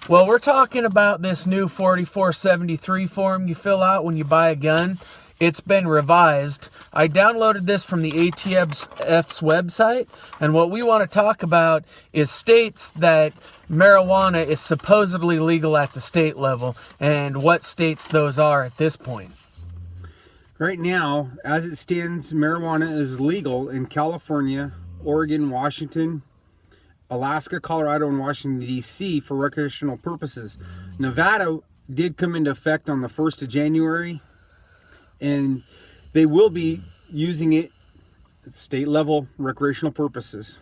Well, we're talking about this new 4473 form you fill out when you buy a gun. It's been revised. I downloaded this from the ATF's website, and what we want to talk about is states that marijuana is supposedly legal at the state level, and what states those are at this point. Right now, as it stands, marijuana is legal in California, Oregon, Washington, Alaska, Colorado, and Washington, D.C. for recreational purposes. Nevada did come into effect on the 1st of January, and they will be using it at state level recreational purposes.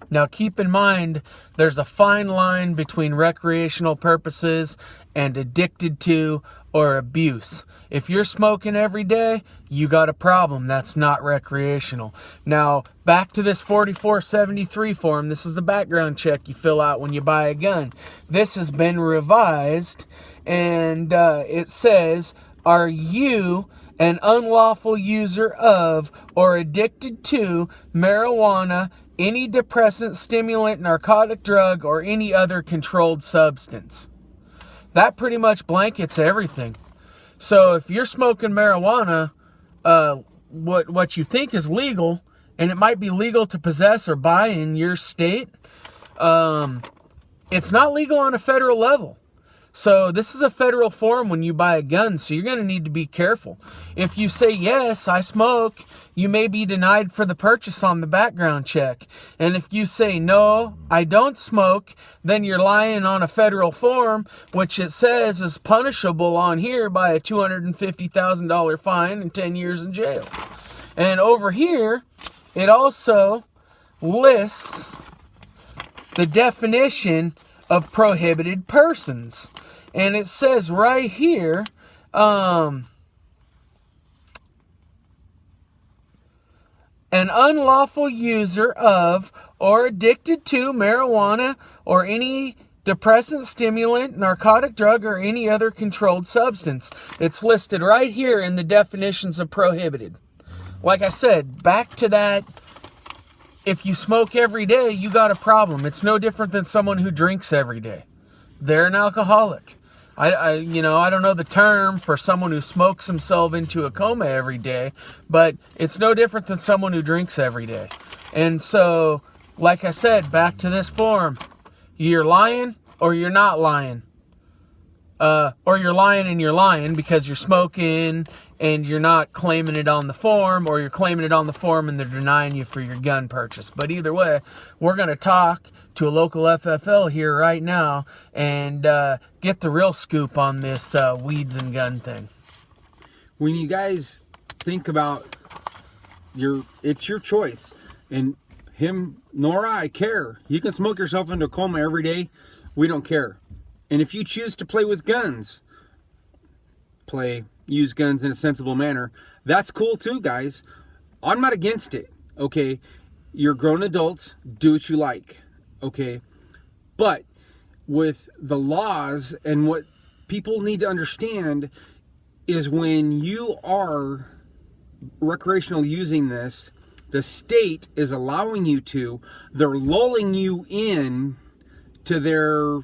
Now keep in mind, there's a fine line between recreational purposes and addicted to or abuse. If you're smoking every day, you got a problem. That's not recreational. Now, back to this 4473 form. This is the background check you fill out when you buy a gun. This has been revised, and it says, are you an unlawful user of or addicted to marijuana, any depressant, stimulant, narcotic drug, or any other controlled substance? That pretty much blankets everything. So if you're smoking marijuana, what you think is legal, and it might be legal to possess or buy in your state, it's not legal on a federal level. So this is a federal form when you buy a gun, so you're going to need to be careful. If you say, yes, I smoke, you may be denied for the purchase on the background check. And if you say, no, I don't smoke, then you're lying on a federal form, which it says is punishable on here by a $250,000 fine and 10 years in jail. And over here, it also lists the definition of prohibited persons. And it says right here, an unlawful user of or addicted to marijuana or any depressant, stimulant, narcotic drug, or any other controlled substance. It's listed right here in the definitions of prohibited. Like I said, back to that, if you smoke every day, you got a problem. It's no different than someone who drinks every day. They're an alcoholic. I don't know the term for someone who smokes himself into a coma every day, but it's no different than someone who drinks every day. And so, like I said, back to this form, you're lying or you're not lying. Or you're lying and you're lying because you're smoking and you're not claiming it on the form, or you're claiming it on the form and they're denying you for your gun purchase. But either way, we're going to talk to a local FFL here right now and get the real scoop on this weeds and gun thing. When you guys think about it's your choice, and him nor I care. You can smoke yourself into a coma every day. We don't care. And if you choose to play with guns, use guns in a sensible manner, that's cool too, guys. I'm not against it, okay? You're grown adults, do what you like, okay? But with the laws, and what people need to understand is when you are recreational using this, the state is allowing you to, they're lulling you in to their,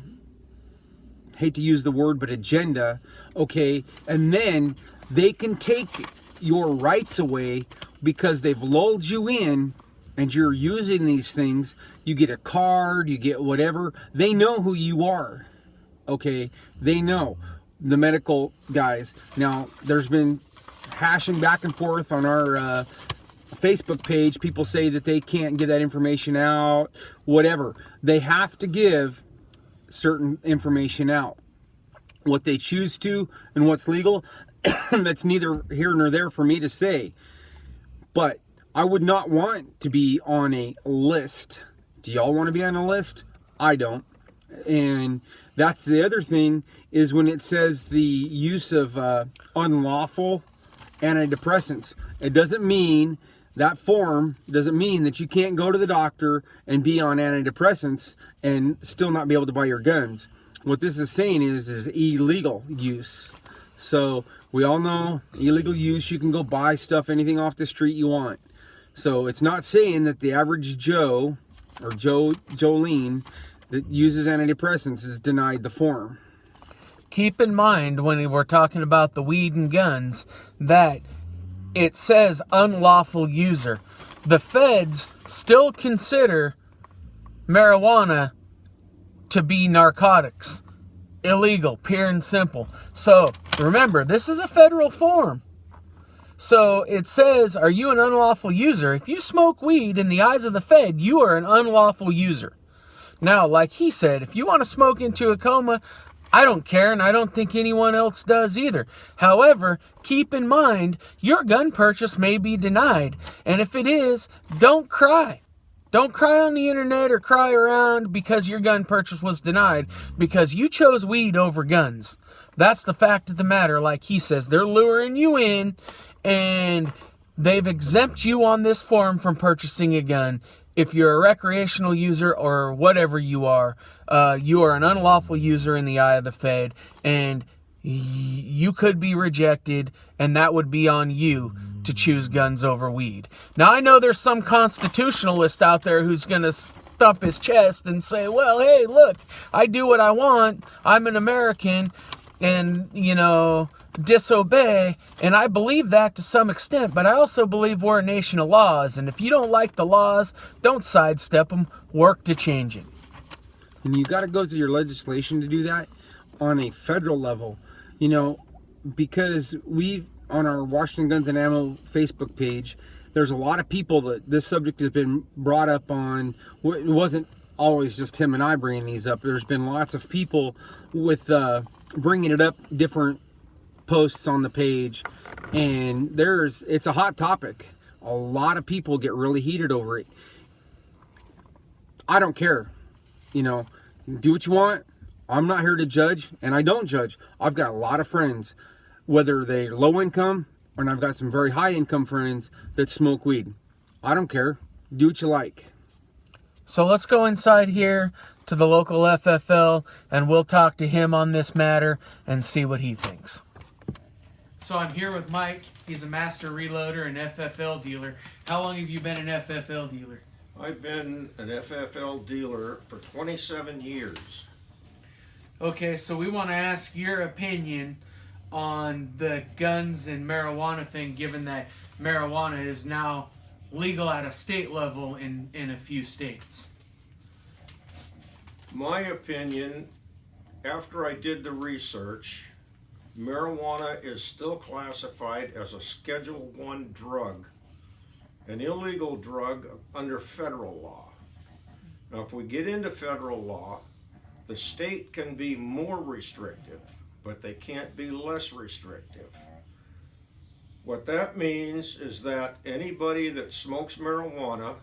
hate to use the word, but agenda, okay? And then they can take your rights away because they've lulled you in and you're using these things. You get a card, you get whatever. They know who you are, okay? They know, the medical guys. Now, there's been hashing back and forth on our Facebook page. People say that they can't get that information out, whatever. They have to give certain information out. What they choose to and what's legal, that's neither here nor there for me to say. But I would not want to be on a list. Do y'all want to be on a list? I don't. And that's the other thing, is when it says the use of unlawful antidepressants. It doesn't mean, that form doesn't mean that you can't go to the doctor and be on antidepressants and still not be able to buy your guns. What this is saying is illegal use. So we all know illegal use, you can go buy stuff, anything off the street you want. So it's not saying that the average Joe or Jolene that uses antidepressants is denied the form. Keep in mind when we're talking about the weed and guns that it says unlawful user. The feds still consider marijuana to be narcotics. Illegal, pure and simple. So remember, this is a federal form. So it says, are you an unlawful user? If you smoke weed in the eyes of the Fed, you are an unlawful user. Now, like he said, if you want to smoke into a coma, I don't care, and I don't think anyone else does either. However, keep in mind, your gun purchase may be denied. And if it is, don't cry. Don't cry on the internet or cry around because your gun purchase was denied, because you chose weed over guns. That's the fact of the matter. Like he says, they're luring you in, and they've exempt you on this form from purchasing a gun. If you're a recreational user or whatever you are an unlawful user in the eye of the Fed, and you could be rejected, and that would be on you to choose guns over weed. Now, I know there's some constitutionalist out there who's going to thump his chest and say, well, hey, look, I do what I want. I'm an American, and, disobey, and I believe that to some extent, but I also believe we're a nation of laws, and if you don't like the laws, don't sidestep them, work to change it. And you got to go through your legislation to do that on a federal level, because on our Washington Guns and Ammo Facebook page, there's a lot of people that this subject has been brought up on. It wasn't always just him and I bringing these up. There's been lots of people with bringing it up, different posts on the page, and it's a hot topic. A lot of people get really heated over it. I don't care. Do what you want. I'm not here to judge, and I don't judge. I've got a lot of friends, whether they're low income, and I've got some very high income friends that smoke weed. I don't care. Do what you like. So let's go inside here to the local FFL, and we'll talk to him on this matter and see what he thinks. So I'm here with Mike. He's a master reloader and FFL dealer. How long have you been an FFL dealer? I've been an FFL dealer for 27 years. Okay, so we want to ask your opinion on the guns and marijuana thing, given that marijuana is now legal at a state level in a few states. My opinion, after I did the research, marijuana is still classified as a Schedule I drug, an illegal drug under federal law. Now, if we get into federal law, the state can be more restrictive, but they can't be less restrictive. What that means is that anybody that smokes marijuana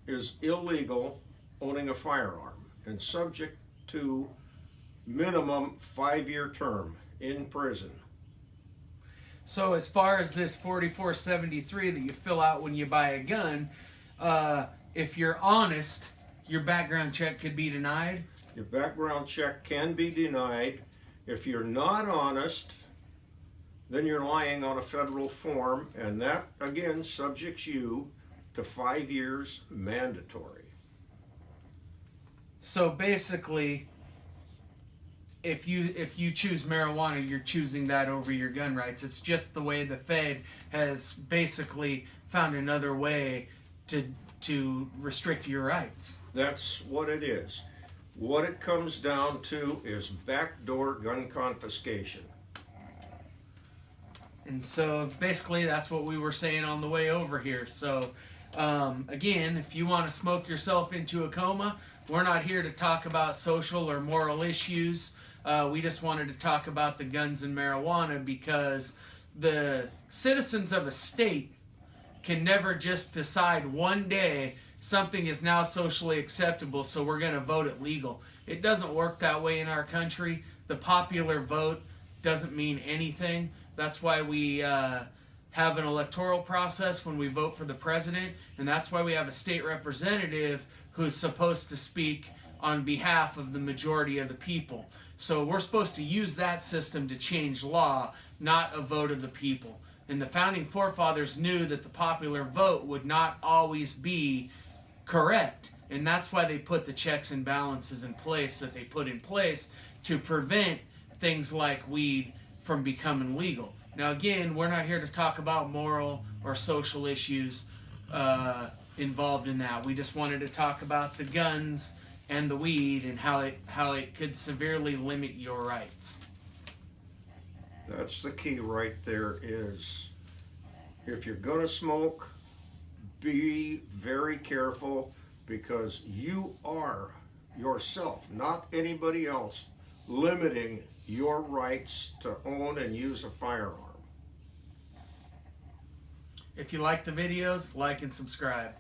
is illegal owning a firearm and subject to minimum 5-year term in prison. So as far as this 4473 that you fill out when you buy a gun, if you're honest, your background check could be denied? Your background check can be denied. If you're not honest, then you're lying on a federal form, and that, again, subjects you to 5 years mandatory. So basically, if you choose marijuana, you're choosing that over your gun rights. It's just the way the Fed has basically found another way to restrict your rights. That's what it is. What it comes down to is backdoor gun confiscation. And so basically that's what we were saying on the way over here. So again, if you want to smoke yourself into a coma, we're not here to talk about social or moral issues. We just wanted to talk about the guns and marijuana, because the citizens of a state can never just decide one day something is now socially acceptable, so we're going to vote it legal. It doesn't work that way in our country. The popular vote doesn't mean anything. That's why we have an electoral process when we vote for the president, and that's why we have a state representative who's supposed to speak on behalf of the majority of the people. So we're supposed to use that system to change law, not a vote of the people. And the founding forefathers knew that the popular vote would not always be correct, And that's why they put the checks and balances in place that they put in place to prevent things like weed from becoming legal. Now, again, we're not here to talk about moral or social issues involved in that. We just wanted to talk about the guns and the weed and how it could severely limit your rights. That's the key right there is if you're going to smoke, be very careful because you are yourself, not anybody else, limiting your rights to own and use a firearm. If you like the videos, like and subscribe.